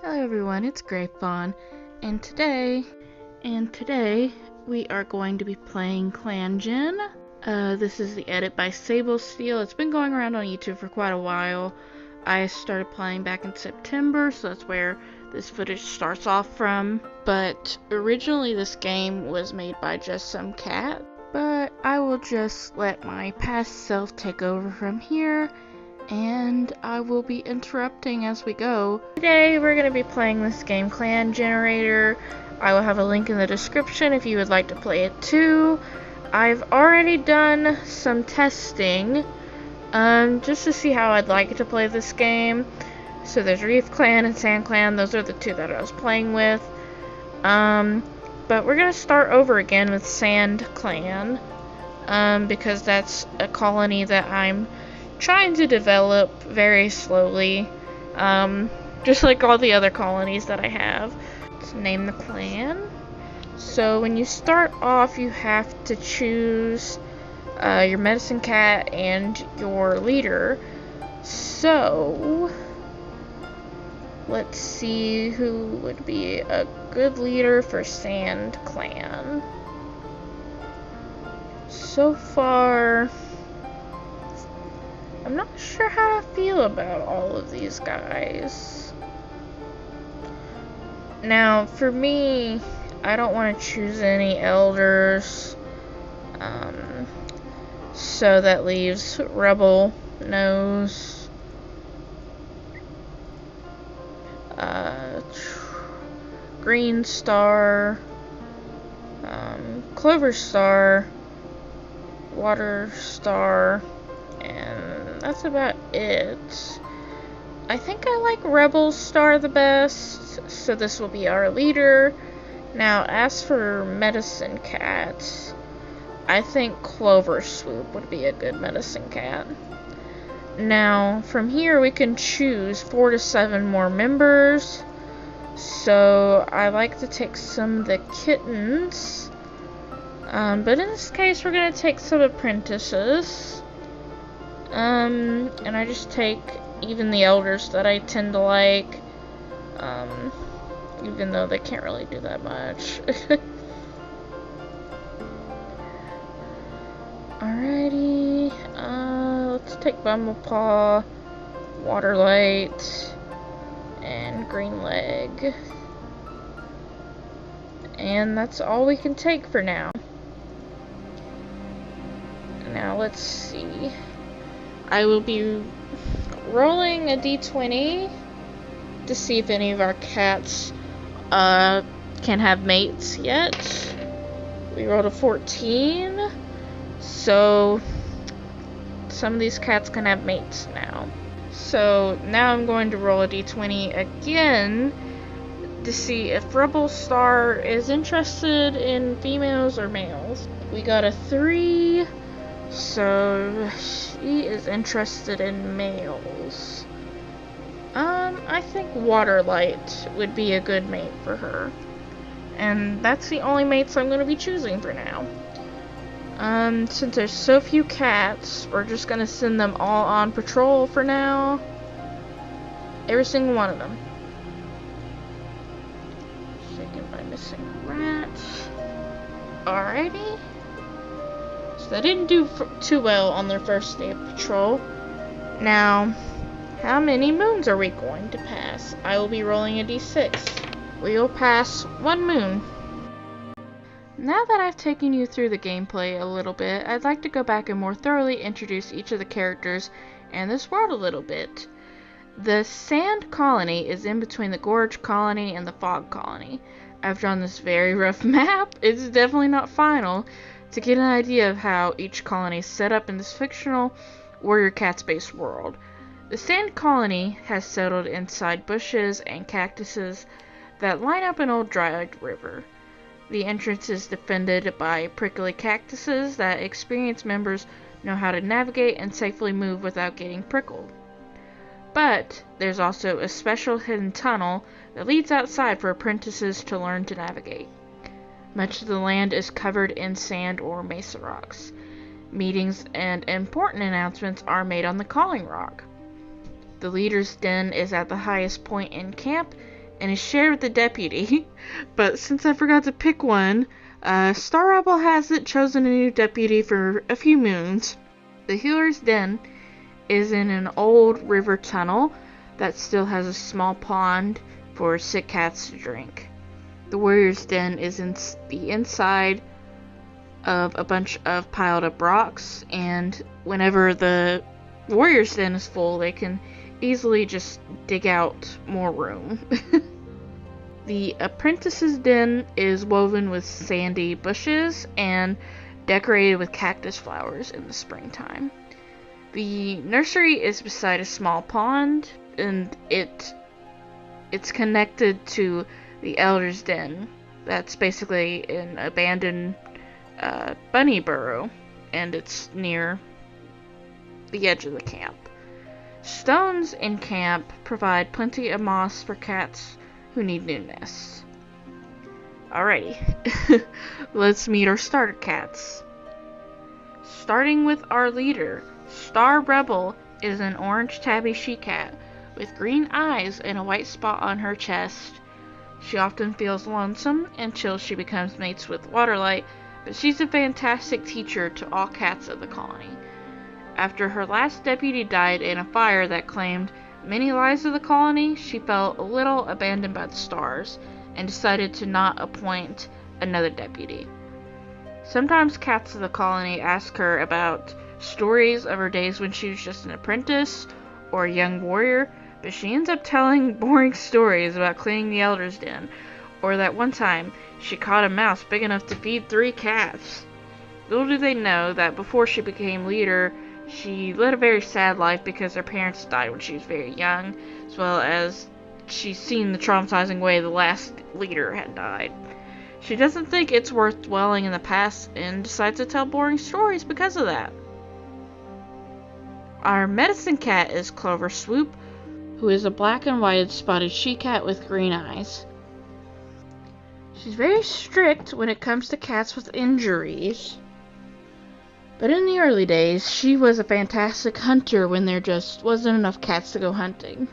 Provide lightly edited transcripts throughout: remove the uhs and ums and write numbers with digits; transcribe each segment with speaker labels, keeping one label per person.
Speaker 1: Hello everyone, it's Grapevine, and today we are going to be playing ClanGen. This is the edit by SableSteel. It's been going around on YouTube for quite a while. I started playing back in September, so that's where this footage starts off from. But originally this game was made by just some cat, but I will just let my past self take over from here, and I will be interrupting as we go. Today we're going to be playing this game, Clan Generator. I will have a link in the description if you would like to play it too. I've already done some testing, just to see how I'd like to play this game. So there's Reef Clan and Sand Clan, those are the two that I was playing with. But we're going to start over again with Sand Clan, because that's a colony that I'm trying to develop very slowly, just like all the other colonies that I have. Let's name the clan. So when you start off, you have to choose your medicine cat and your leader. So let's see who would be a good leader for Sand Clan. So far, I'm not sure how to feel about all of these guys. Now, for me, I don't want to choose any elders. So that leaves Rebel, Nose, Green Star, Clover Star, Water Star, and that's about it. I think I like Rebel Star the best, so this will be our leader. Now, as for Medicine Cat, I think Clover Swoop would be a good Medicine Cat. Now, from here we can choose 4 to 7 more members. So, I like to take some of the Kittens. But in this case, we're going to take some apprentices. And I just take even the elders that I tend to like, even though they can't really do that much. Alrighty, let's take Bumblepaw, Waterlight, and Green Leg. And that's all we can take for now. Now let's see. I will be rolling a d20 to see if any of our cats can have mates yet. We rolled a 14, so some of these cats can have mates now. So now I'm going to roll a d20 again to see if Rebel Star is interested in females or males. We got a 3. So, she is interested in males. I think Waterlight would be a good mate for her. And that's the only mates I'm going to be choosing for now. Since there's so few cats, we're just going to send them all on patrol for now. Every single one of them. Shaken by missing rats. Alrighty. They didn't do too well on their first day of patrol. Now, how many moons are we going to pass? I will be rolling a d6. We will pass 1 moon. Now that I've taken you through the gameplay a little bit, I'd like to go back and more thoroughly introduce each of the characters and this world a little bit. The Sand Colony is in between the Gorge Colony and the Fog Colony. I've drawn this very rough map. It's definitely not final, to get an idea of how each colony is set up in this fictional warrior cats-based world. The Sand Colony has settled inside bushes and cactuses that line up an old dried river. The entrance is defended by prickly cactuses that experienced members know how to navigate and safely move without getting prickled. But there's also a special hidden tunnel that leads outside for apprentices to learn to navigate. Much of the land is covered in sand or mesa rocks. Meetings and important announcements are made on the Calling Rock. The leader's den is at the highest point in camp and is shared with the deputy. But since I forgot to pick one, Star Rebel hasn't chosen a new deputy for a few moons. The Healer's Den is in an old river tunnel that still has a small pond for sick cats to drink. The Warrior's Den is in the inside of a bunch of piled up rocks, and whenever the Warrior's Den is full, they can easily just dig out more room. The Apprentice's Den is woven with sandy bushes and decorated with cactus flowers in the springtime. The nursery is beside a small pond, and it's connected to the Elder's Den. That's basically an abandoned bunny burrow, and it's near the edge of the camp. Stones in camp provide plenty of moss for cats who need new nests. Alrighty, let's meet our starter cats. Starting with our leader, Star Rebel is an orange tabby she-cat with green eyes and a white spot on her chest. She often feels lonesome until she becomes mates with Waterlight, but she's a fantastic teacher to all cats of the colony. After her last deputy died in a fire that claimed many lives of the colony, she felt a little abandoned by the stars and decided to not appoint another deputy. Sometimes cats of the colony ask her about stories of her days when she was just an apprentice or a young warrior, but she ends up telling boring stories about cleaning the Elder's Den, or that one time she caught a mouse big enough to feed 3 cats. Little do they know that before she became leader, she led a very sad life because her parents died when she was very young, as well as she's seen the traumatizing way the last leader had died. She doesn't think it's worth dwelling in the past and decides to tell boring stories because of that. Our medicine cat is Clover Swoop, who is a black and white spotted she-cat with green eyes. She's very strict when it comes to cats with injuries. But in the early days, she was a fantastic hunter when there just wasn't enough cats to go hunting.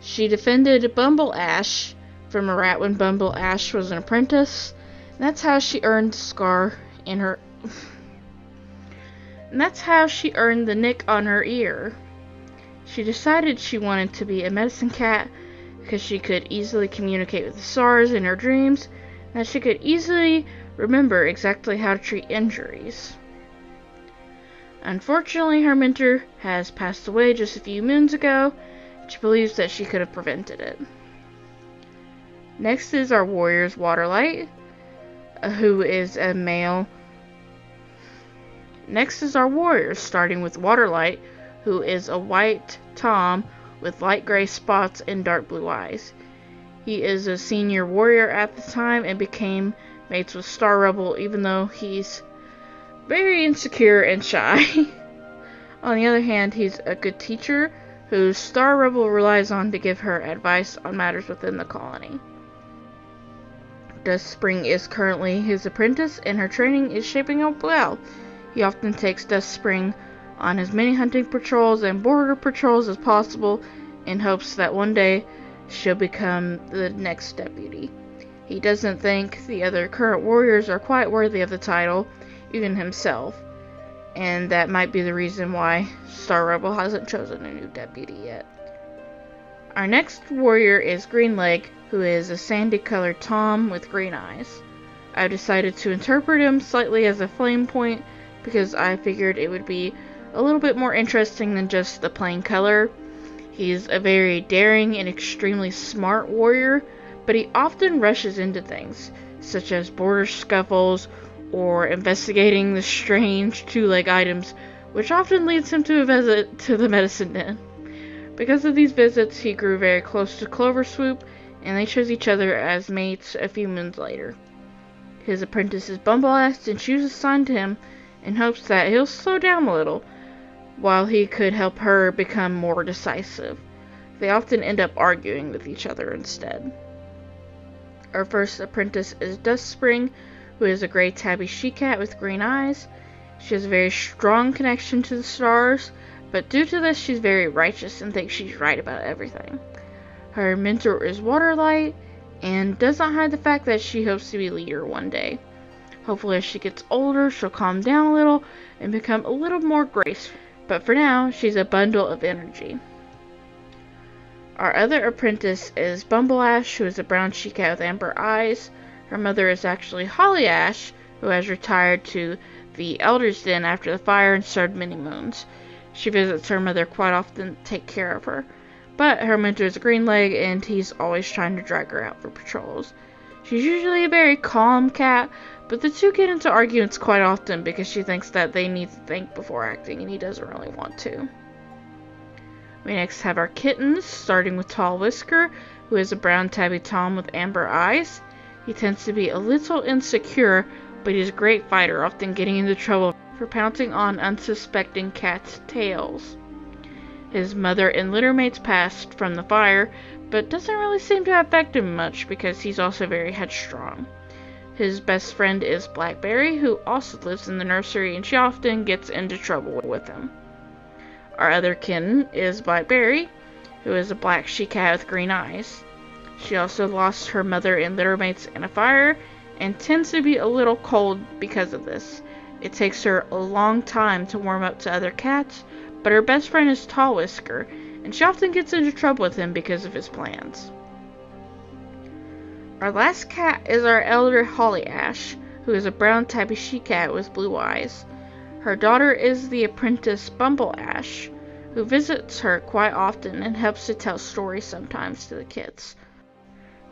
Speaker 1: She defended Bumble Ash from a rat when Bumble Ash was an apprentice, and that's how she earned the scar in her... and that's how she earned the nick on her ear. She decided she wanted to be a medicine cat because she could easily communicate with the stars in her dreams, and that she could easily remember exactly how to treat injuries. Unfortunately, her mentor has passed away just a few moons ago. She believes that she could have prevented it. Next is our warrior's Waterlight, who is a male. Next is our warriors, starting with Waterlight, who is a white tom with light gray spots and dark blue eyes. He is a senior warrior at the time and became mates with Star Rebel, even though he's very insecure and shy. On the other hand, he's a good teacher who Star Rebel relies on to give her advice on matters within the colony. Dust Spring is currently his apprentice, and her training is shaping up well. He often takes Dust Spring on as many hunting patrols and border patrols as possible in hopes that one day she'll become the next deputy. He doesn't think the other current warriors are quite worthy of the title, even himself, and that might be the reason why Star Rebel hasn't chosen a new deputy yet. Our next warrior is Greenleg, who is a sandy-colored tom with green eyes. I decided to interpret him slightly as a flame point because I figured it would be a little bit more interesting than just the plain color. He's a very daring and extremely smart warrior, but he often rushes into things, such as border scuffles or investigating the strange two-leg items, which often leads him to a visit to the medicine den. Because of these visits, he grew very close to Clover Swoop, and they chose each other as mates a few months later. His apprentice is Bumbleass, and she was assigned to him in hopes that he'll slow down a little, while he could help her become more decisive. They often end up arguing with each other instead. Our first apprentice is Dust Spring, who is a gray tabby she-cat with green eyes. She has a very strong connection to the stars, but due to this she's very righteous and thinks she's right about everything. Her mentor is Waterlight, and does not hide the fact that she hopes to be leader one day. Hopefully as she gets older, she'll calm down a little and become a little more graceful. But for now, she's a bundle of energy. Our other apprentice is Bumble Ash, who is a brown she-cat with amber eyes. Her mother is actually Holly Ash, who has retired to the Elder's Den after the fire and served many moons. She visits her mother quite often to take care of her. But her mentor is a Greenleg, and he's always trying to drag her out for patrols. She's usually a very calm cat, but the two get into arguments quite often because she thinks that they need to think before acting, and he doesn't really want to. We next have our Kittens, starting with Tall Whisker, who is a brown tabby tom with amber eyes. He tends to be a little insecure, but he's a great fighter, often getting into trouble for pouncing on unsuspecting cats' tails. His mother and littermates passed from the fire, but doesn't really seem to affect him much because he's also very headstrong. His best friend is Blackberry, who also lives in the nursery, and she often gets into trouble with him. Our other kitten is Blackberry, who is a black she-cat with green eyes. She also lost her mother and littermates in a fire, and tends to be a little cold because of this. It takes her a long time to warm up to other cats, but her best friend is Tall Whisker, and she often gets into trouble with him because of his plans. Our last cat is our elder Holly Ash, who is a brown tabby she-cat with blue eyes. Her daughter is the apprentice Bumble Ash, who visits her quite often and helps to tell stories sometimes to the kids.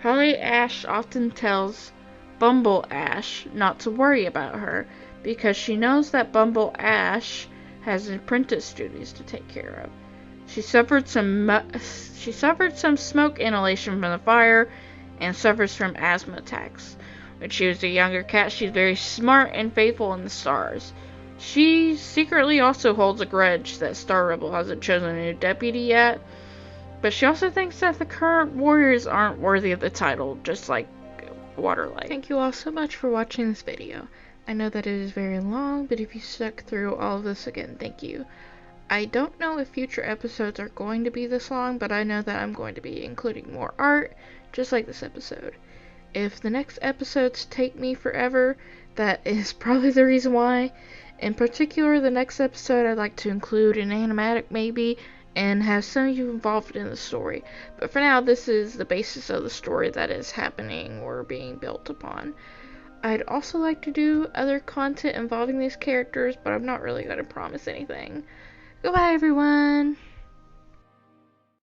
Speaker 1: Holly Ash often tells Bumble Ash not to worry about her because she knows that Bumble Ash has apprentice duties to take care of. She suffered some smoke inhalation from the fire and suffers from asthma attacks. When she was a younger cat, she's very smart and faithful in the stars. She secretly also holds a grudge that Star Rebel hasn't chosen a new deputy yet, but she also thinks that the current warriors aren't worthy of the title, just like Waterlight. Thank you all so much for watching this video. I know that it is very long, but if you stuck through all of this, again, thank you. I don't know if future episodes are going to be this long, but I know that I'm going to be including more art, just like this episode. If the next episodes take me forever, that is probably the reason why. In particular, the next episode I'd like to include an animatic maybe, and have some of you involved in the story. But for now, this is the basis of the story that is happening or being built upon. I'd also like to do other content involving these characters, but I'm not really going to promise anything. Goodbye, everyone!